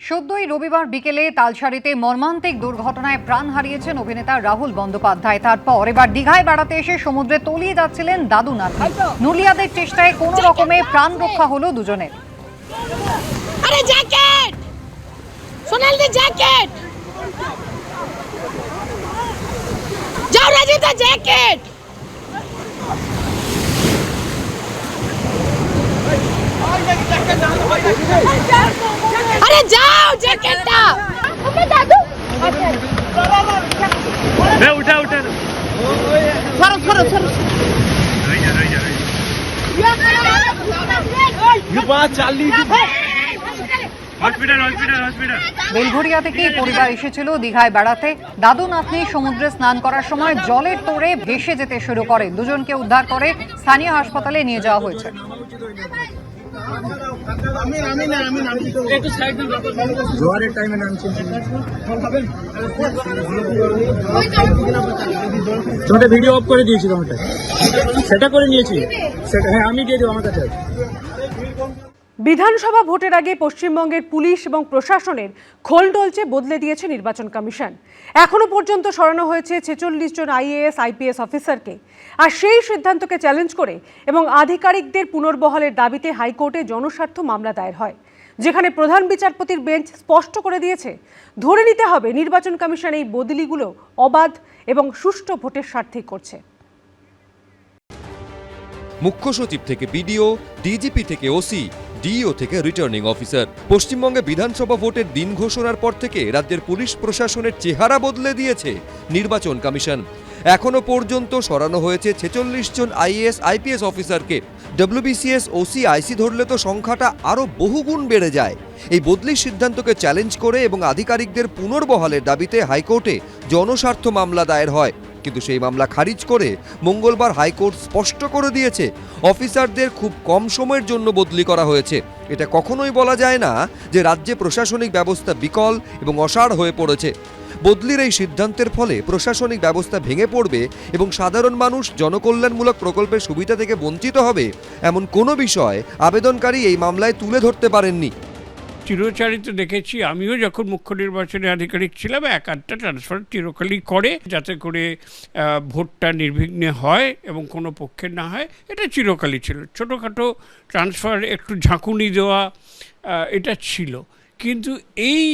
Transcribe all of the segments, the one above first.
সদ্যই রবিবার বিকেলে তালসারিতে মর্মান্তিক দুর্ঘটনায় প্রাণ হারিয়েছেন অভিনেতা রাহুল বন্দ্যোপাধ্যায়। তারপর এবার দীঘায় বেড়াতে এসে সমুদ্রে তলিয়ে যাচ্ছিলেন দাদু নাতনি। নুলিয়াদের চেষ্টায় কোনো রকমে প্রাণ রক্ষা হলো দুজনের। আরে জ্যাকেট, সোনালি জ্যাকেট, যাও রাজিতা জ্যাকেট। আরে যাও জ্যাকেটটা। उठा उठा সরো বেলঘরিয়া থেকে পরিবার এসেছিল দীঘায় বেড়াতে। দাদু নাতনি সমুদ্রে স্নান করার সময় জলের তোড়ে ভেসে যেতে শুরু করে। দুজনকে উদ্ধার করে স্থানীয় হাসপাতালে নিয়ে যাওয়া হয়েছে। জোয়ারের টাইমে নামছে, তোমাকে ভিডিও অফ করে দিয়েছি, তোমাকে সেটা করে নিয়েছি, সেটা হ্যাঁ আমি দিয়ে দেবো আমার কাছে। বিধানসভা ভোটের আগে পশ্চিমবঙ্গের পুলিশ এবং প্রশাসনের খোলটলচে বদলে দিয়েছে নির্বাচন কমিশন। এখনো পর্যন্ত সরানো হয়েছে 46 জন আইএএস আইপিএস অফিসারকে। আর সেই সিদ্ধান্তকে চ্যালেঞ্জ করে এবং আধিকারিকদের পুনর্বহালের দাবিতে হাইকোর্টে জনস্বার্থ মামলা দায়ের হয়, যেখানে প্রধান বিচারপতির বেঞ্চ স্পষ্ট করে দিয়েছে ধরে নিতে হবে নির্বাচন কমিশন এই বদলিগুলো অবাধ এবং সুষ্ঠু ভোটের স্বার্থেই করছে। মুখ্য সচিব থেকে বিডিও, ডিজিপি থেকে ওসি, ডিইও থেকে রিটার্নিং অফিসার। পশ্চিমবঙ্গে বিধানসভা ভোটের দিন ঘোষণার পর থেকে রাজ্যের পুলিশ প্রশাসনের চেহারা বদলে দিয়েছে নির্বাচন কমিশন। এখনো পর্যন্ত সরানো হয়েছে 46 জন আইএএস আইপিএস অফিসারকে। ডব্লিউবিসিএস, ওসি, আইসি ধরলে তো সংখ্যাটা আরও বহুগুণ বেড়ে যায়। এই বদলির সিদ্ধান্তকে চ্যালেঞ্জ করে এবং আধিকারিকদের পুনর্বহালের দাবিতে হাইকোর্টে জনস্বার্থ মামলা দায়ের হয়। কিন্তু সেই মামলা খারিজ করে মঙ্গলবার হাইকোর্ট স্পষ্ট করে দিয়েছে অফিসারদের খুব কম সময়ের জন্য বদলি করা হয়েছে। এটা কখনোই বলা যায় না যে রাজ্যে প্রশাসনিক ব্যবস্থা বিকল এবং অসাড় হয়ে পড়েছে। বদলির এই সিদ্ধান্তের ফলে প্রশাসনিক ব্যবস্থা ভেঙে পড়বে এবং সাধারণ মানুষ জনকল্যাণমূলক প্রকল্পের সুবিধা থেকে বঞ্চিত হবে, এমন কোনো বিষয় আবেদনকারী এই মামলায় তুলে ধরতে পারেননি। চিরচারিত দেখেছি, আমিও যখন মুখ্য নির্বাচনী আধিকারিক ছিলাম, একটা ট্রান্সফার চিরকালই করে যাতে করে ভোটটা নির্বিঘ্নে হয় এবং কোনো পক্ষের না হয়। এটা চিরকালই ছিল। ছোটোখাটো ট্রান্সফার, একটু ঝাঁকুনি দেওয়া, এটা ছিল। কিন্তু এই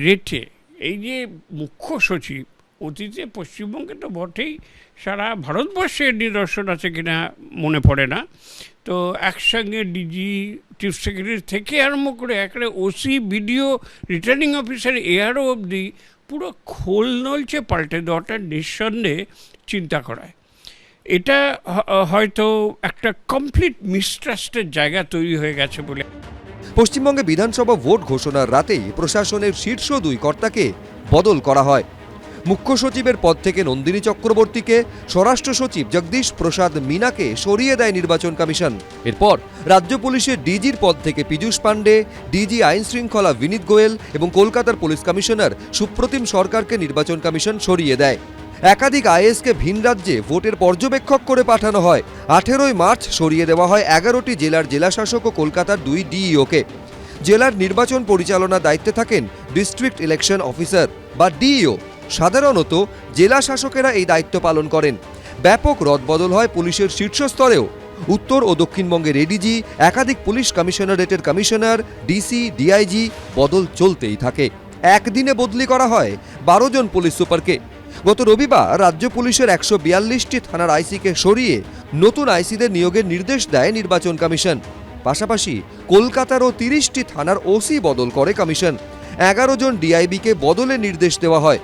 রেটে এই যে মুখ্য সচিব, অতীতে পশ্চিমবঙ্গে তো বটেই, সারা ভারতবর্ষের নিদর্শন আছে কিনা মনে পড়ে না, তো একসঙ্গে ডিজি, চিফ সেক্রেটারি থেকে আরম্ভ করে একেবারে OC, BDO, returning officer, ARO অবধি পুরো খোল নলচে পাল্টে দেওয়াটা নিঃসন্দেহে চিন্তা করায়। এটা হয়তো একটা কমপ্লিট মিসট্রাস্টের জায়গা তৈরি হয়ে গেছে বলে। পশ্চিমবঙ্গে বিধানসভা ভোট ঘোষণার রাতেই প্রশাসনের শীর্ষ 2 কর্তাকে বদল করা হয়। মুখ্য সচিবের পদ থেকে নন্দিনী চক্রবর্তীকে, স্বরাষ্ট্র সচিব জগদীশ প্রসাদ মিনাকে সরিয়ে দেয় নির্বাচন কমিশন। এরপর রাজ্য পুলিশের ডিজির পদ থেকে পীযূষ পাণ্ডে, ডিজি আইন শৃঙ্খলা বিনীত গোয়েল এবং কলকাতার পুলিশ কমিশনার সুপ্রতিম সরকারকে নির্বাচন কমিশন সরিয়ে দেয়। একাধিক আইএএসকে ভিন রাজ্যে ভোটের পর্যবেক্ষক করে পাঠানো হয়। 18ই মার্চ সরিয়ে দেওয়া হয় 11টি জেলার জেলাশাসক ও কলকাতার 2 ডিইওকে। জেলার নির্বাচন পরিচালনার দায়িত্বে থাকেন ডিস্ট্রিক্ট ইলেকশন অফিসার বা ডিইও। সাধারণত জেলা শাসকেরা এই দায়িত্ব পালন করেন। ব্যাপক রদবদল হয় পুলিশের শীর্ষস্তরেও। উত্তর ও দক্ষিণবঙ্গের এডিজি, একাধিক পুলিশ কমিশনারেটের কমিশনার, ডিসি, ডিআইজি বদল চলতেই থাকে। একদিনে বদলি করা হয় 12 জন পুলিশ সুপারকে। গত রবিবার রাজ্য পুলিশের 142টি থানার আইসিকে সরিয়ে নতুন আইসিদের নিয়োগের নির্দেশ দেয় নির্বাচন কমিশন। পাশাপাশি কলকাতারও 30টি থানার ওসি বদল করে কমিশন। 11 জন ডিআইবিকে বদলের নির্দেশ দেওয়া হয়।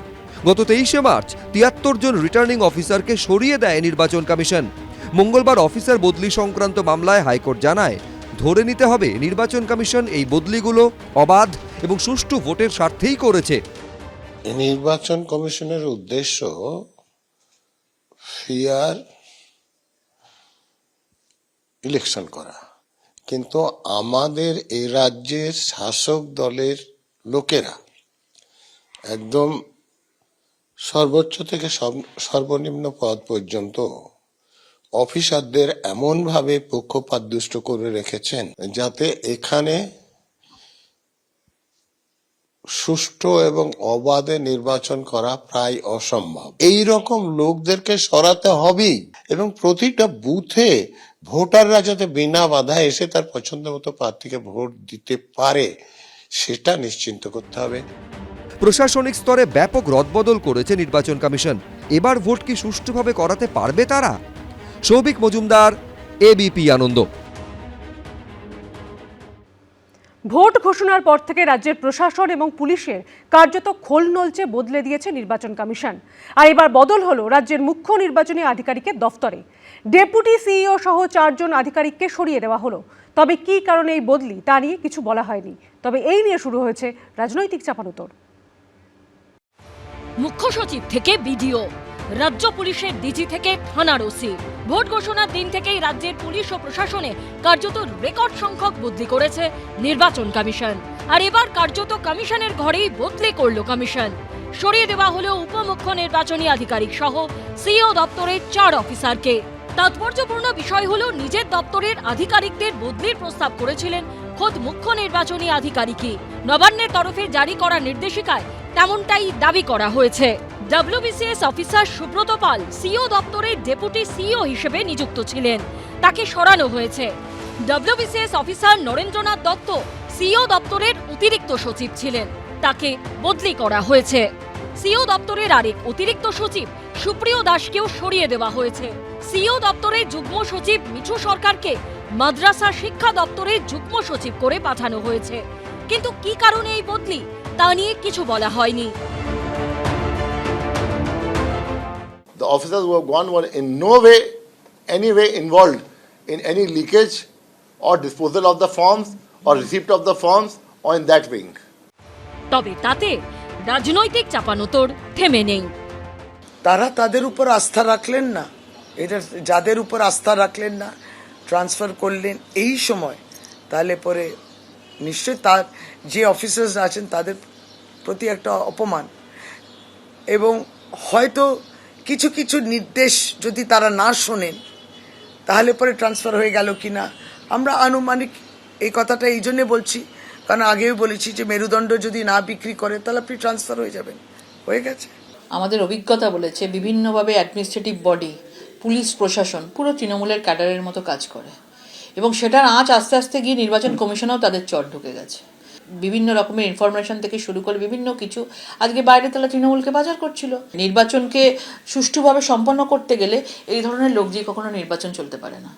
গত 23শে মার্চ 73 জন রিটার্নিং অফিসারকে সরিয়ে দেয় নির্বাচন কমিশন। মঙ্গলবার অফিসার বদলি সংক্রান্ত মামলায় হাইকোর্ট জানায় ধরে নিতে হবে নির্বাচন কমিশন এই বদলিগুলো অবাধ এবং সুষ্ঠু ভোটের স্বার্থেই করেছে। নির্বাচন কমিশনের উদ্দেশ্য ফেয়ার ইলেকশন করা, কিন্তু আমাদের এই রাজ্যের শাসক দলের লোকেরা একদম সর্বোচ্চ থেকে সর্বনিম্ন পদ পর্যন্ত অফিসারদের এমনভাবে পক্ষপাতদুষ্ট করে রেখেছেন যাতে এখানে সুষ্ঠু এবং অবাধে নির্বাচন করা প্রায় অসম্ভব। এই রকম লোকদেরকে সরাতে হবেই এবং প্রতিটা বুথে ভোটাররা যাতে বিনা বাধায় এসে তার পছন্দ মতো প্রার্থীকে ভোট দিতে পারে সেটা নিশ্চিন্ত করতে হবে। প্রশাসনিক স্তরে ব্যাপক রদবদল করেছে নির্বাচন কমিশন। এবার ভোট কি সুষ্ঠুভাবে করাতে পারবে তারা? সৌভিক মজুমদার, এবিপি আনন্দ। ভোট ঘোষণার পর থেকে রাজ্যের প্রশাসন এবং পুলিশের কার্যত খোল নলচে বদলে দিয়েছে নির্বাচন কমিশন। আর এবার বদল হলো রাজ্যের মুখ্য নির্বাচনী আধিকারিকের দফতরে। ডেপুটি সিইও সহ 4 জন আধিকারিককে সরিয়ে দেওয়া হলো। তবে কী কারণে এই বদলি তা নিয়ে কিছু বলা হয়নি। তবে এই নিয়ে শুরু হয়েছে রাজনৈতিক চাপানোতর। মুখ্য সচিব থেকে বিডিও, রাজ্য পুলিশের ডিজি থেকে থানার ওসি, ভোট ঘোষণার দিন থেকেই রাজ্যের পুলিশ ও প্রশাসনে কার্যত রেকর্ড সংখ্যক বদলি করেছে নির্বাচন কমিশন। আর এবার কার্যত কমিশনের ঘরেই বদলি করল কমিশন। সরিয়ে দেওয়া হলো উপমুখ্য নির্বাচনী আধিকারিক সহ সিইও দপ্তরের 4 অফিসারকে। তাৎপর্যপূর্ণ বিষয় হলো নিজের দপ্তরের আধিকারিকদের বদলির প্রস্তাব করেছিলেন খোদ মুখ্য নির্বাচনী আধিকারিকই। নবান্নের তরফে জারি করা নির্দেশিকায় তেমনটাই দাবি করা হয়েছে। ডব্লিউবিসিএস অফিসার সুব্রত পাল সিইও দপ্তরের ডেপুটি সিইও হিসেবে নিযুক্ত ছিলেন, তাকে সরানো হয়েছে। WBCS officer Narendranath Dutta CEO দপ্তরের অতিরিক্ত সচিব ছিলেন, তাকে বদলি করা হয়েছে। সিইও দপ্তরের আরেক অতিরিক্ত সচিব সুপ্রিয় দাসকেও সরিয়ে দেওয়া হয়েছে। সিইও দপ্তরের যুগ্ম সচিব মিঠু সরকারকে মাদ্রাসা শিক্ষা দপ্তরের যুগ্ম সচিব করে পাঠানো হয়েছে। কিন্তু কি কারণে এই বদলি তা নিয়ে কিছু বলা হয়নি। The officers who have gone were in no way, any way involved in any leakage or disposal of the forms or receipt of the forms or in that wing. তবে তাতে রাজনৈতিক চাপানোতর থেমে নেই। তারা তাদের উপর আস্থা রাখলেন না, এটা যাদের উপর আস্থা রাখলেন না ট্রান্সফার করলেন এই সময়, তাহলে পরে নিশ্চয় তার যে অফিসার্স আছেন তাদের প্রতি একটা অপমান। এবং হয়তো কিছু কিছু নির্দেশ যদি তারা না শোনেন তাহলে পরে ট্রান্সফার হয়ে গেল কিনা আমরা আনুমানিক এই কথাটা এই জন্যে বলছি, কারণ আগেও বলেছি যে মেরুদণ্ড যদি না বিক্রি করে তাহলে আপনি ট্রান্সফার হয়ে যাবেন, হয়ে গেছে। আমাদের অভিজ্ঞতা বলেছে বিভিন্নভাবে অ্যাডমিনিস্ট্রেটিভ বডি, পুলিশ প্রশাসন পুরো তৃণমূলের ক্যাডারের মতো কাজ করে এবং সেটার আঁচ আস্তে আস্তে গিয়ে নির্বাচন কমিশনেও তাদের চট ঢুকে গেছে। বিভিন্ন রকমের ইনফরমেশন থেকে শুরু করে বিভিন্ন কিছু আজকে বাইরে তারা তৃণমূলকে বাজার করছিল। নির্বাচনকে সুষ্ঠুভাবে সম্পন্ন করতে গেলে এই ধরনের লোক যে কখনো নির্বাচন চলতে পারে না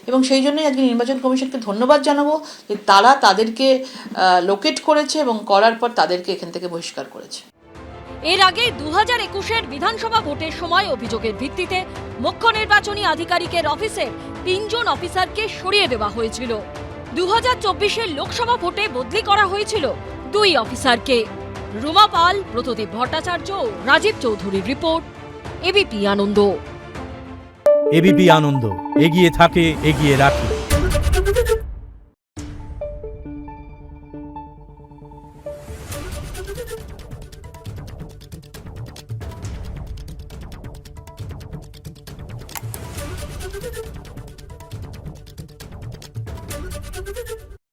এবং সেই জন্যই আজকে নির্বাচন কমিশনকে ধন্যবাদ জানাবো যে তারা তাদেরকে লোকেট করেছে এবং করার পর তাদেরকে এখান থেকে বহিষ্কার করেছে। এর আগে 2021-এর বিধানসভা ভোটের সময় অভিযোগের ভিত্তিতে মুখ্য নির্বাচনী আধিকারিকের অফিসে 3 জন অফিসারকে সরিয়ে দেওয়া হয়েছিল। 2024-এর লোকসভা ভোটে বদলি করা হয়েছিল 2 অফিসারকে। রুমা পাল, ব্রতদীপ ভট্টাচার্য ও রাজীব চৌধুরীর রিপোর্ট, এবিপি আনন্দ। এবিপি আনন্দ, এগিয়ে থাকে, এগিয়ে রাখে। Thank you.